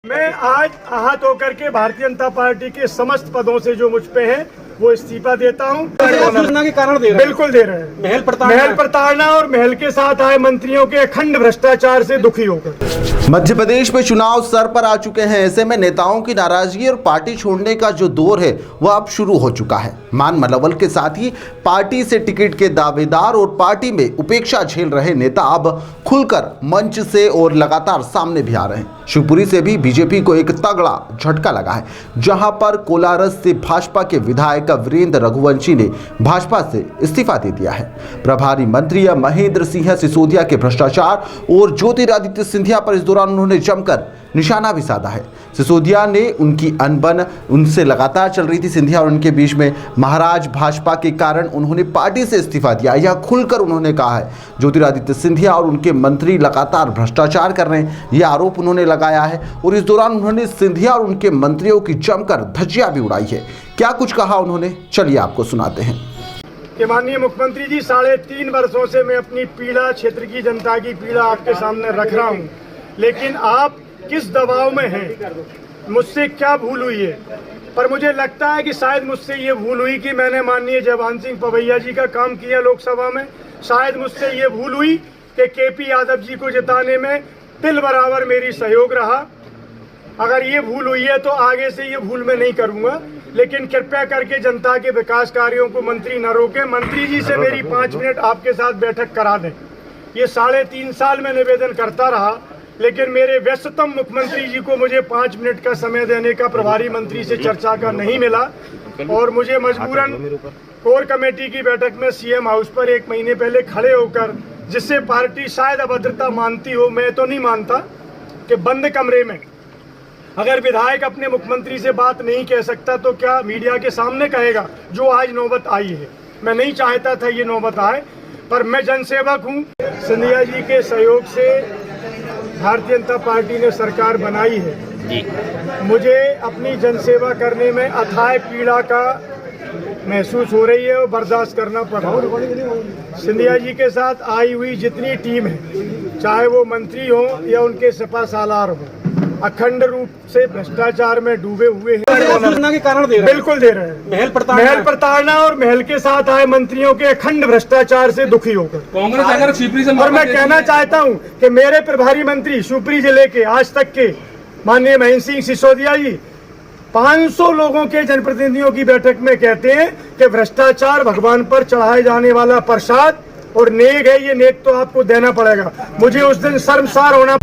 मैं आज आहत होकर के भारतीय जनता पार्टी के समस्त पदों से जो मुझ पे है वो इस्तीफा देता हूँ। के कारण दे रहे हैं। बिल्कुल दे रहे हैं। महल प्रताड़ना और महल के साथ आए मंत्रियों के अखंड भ्रष्टाचार से दुखी होकर मध्य प्रदेश में चुनाव सर पर आ चुके हैं। ऐसे में नेताओं की नाराजगी और पार्टी छोड़ने का जो दौर है वह अब शुरू हो चुका है। मान मलवल के साथ ही पार्टी से टिकट के दावेदार और पार्टी में उपेक्षा झेल रहे नेता अब खुलकर मंच से और लगातार सामने भी आ रहे हैं। शिवपुरी से भी बीजेपी को एक तगड़ा झटका लगा है, जहां पर कोलारस से भाजपा के विधायक वीरेंद्र रघुवंशी ने भाजपा से इस्तीफा दे दिया है। प्रभारी मंत्री महेंद्र सिंह सिसोदिया के भ्रष्टाचार और ज्योतिरादित्य सिंधिया पर इस दौरान उन्होंने जमकर निशाना भी साधा है। सिसोदिया ने उनकी अनबन उनसे लगातार चल रही थी। सिंधिया और उनके बीच में महाराज भाजपा के कारण उन्होंने पार्टी से इस्तीफा दिया। यह खुलकर उन्होंने कहा है ज्योतिरादित्य सिंधिया और उनके मंत्री लगातार भ्रष्टाचार कर रहे हैं, यह आरोप उन्होंने लगाया है। और इस दौरान उन्होंने सिंधिया और उनके मंत्रियों की जमकर धज्जियां भी उड़ाई है। क्या कुछ कहा उन्होंने, चलिए आपको सुनाते हैं। कि माननीय मुख्यमंत्री जी, 3.5 वर्षों से मैं अपनी पीड़ा, क्षेत्र की जनता की पीड़ा आपके सामने रख रहा हूं, लेकिन आप किस दबाव में हैं? मुझसे क्या भूल हुई है? पर मुझे लगता है कि शायद मुझसे ये भूल हुई कि मैंने माननीय जयभान सिंह पवैया जी का काम किया लोकसभा में। शायद मुझसे ये भूल हुई कि केपी यादव जी को जिताने में तिल बराबर मेरी सहयोग रहा। अगर ये भूल हुई है तो आगे से ये भूल मैं नहीं करूंगा, लेकिन कृपया करके जनता के विकास कार्यों को मंत्री न रोके। मंत्री जी से मेरी 5 मिनट आपके साथ बैठक करा दें। ये 3.5 साल में निवेदन करता रहा, लेकिन मेरे व्यस्ततम मुख्यमंत्री जी को मुझे 5 मिनट का समय देने का प्रभारी मंत्री से चर्चा का नहीं मिला और मुझे मजबूरन कोर कमेटी की बैठक में सीएम हाउस पर 1 महीने पहले खड़े होकर, जिससे पार्टी शायद अभद्रता मानती हो, मैं तो नहीं मानता, कि बंद कमरे में अगर विधायक अपने मुख्यमंत्री से बात नहीं कह सकता तो क्या मीडिया के सामने कहेगा, जो आज नौबत आई है। मैं नहीं चाहता था ये नौबत आए, पर मैं जनसेवक हूँ। सिंधिया जी के सहयोग से भारतीय जनता पार्टी ने सरकार बनाई है। मुझे अपनी जनसेवा करने में अथाह पीड़ा का महसूस हो रही है और बर्दाश्त करना पड़ रहा है। सिंधिया जी के साथ आई हुई जितनी टीम है, चाहे वो मंत्री हो या उनके सपा सालार हो, अखंड रूप से भ्रष्टाचार में डूबे हुए हैं। के कारण दे रहे हैं। बिल्कुल दे रहे हैं। महल प्रताड़ना और महल के साथ आए मंत्रियों के अखंड भ्रष्टाचार से दुखी होकर कांग्रेस अगर शिवपुरी से, और मैं कहना चाहता हूं कि मेरे प्रभारी मंत्री शिवपुरी जिले के आज तक के माननीय महेंद्र सिंह सिसोदिया जी 500 लोगों के जनप्रतिनिधियों की बैठक में कहते हैं कि भ्रष्टाचार भगवान पर चढ़ाए जाने वाला प्रसाद और नेक है, ये नेक तो आपको देना पड़ेगा। मुझे उस दिन शर्मसार होना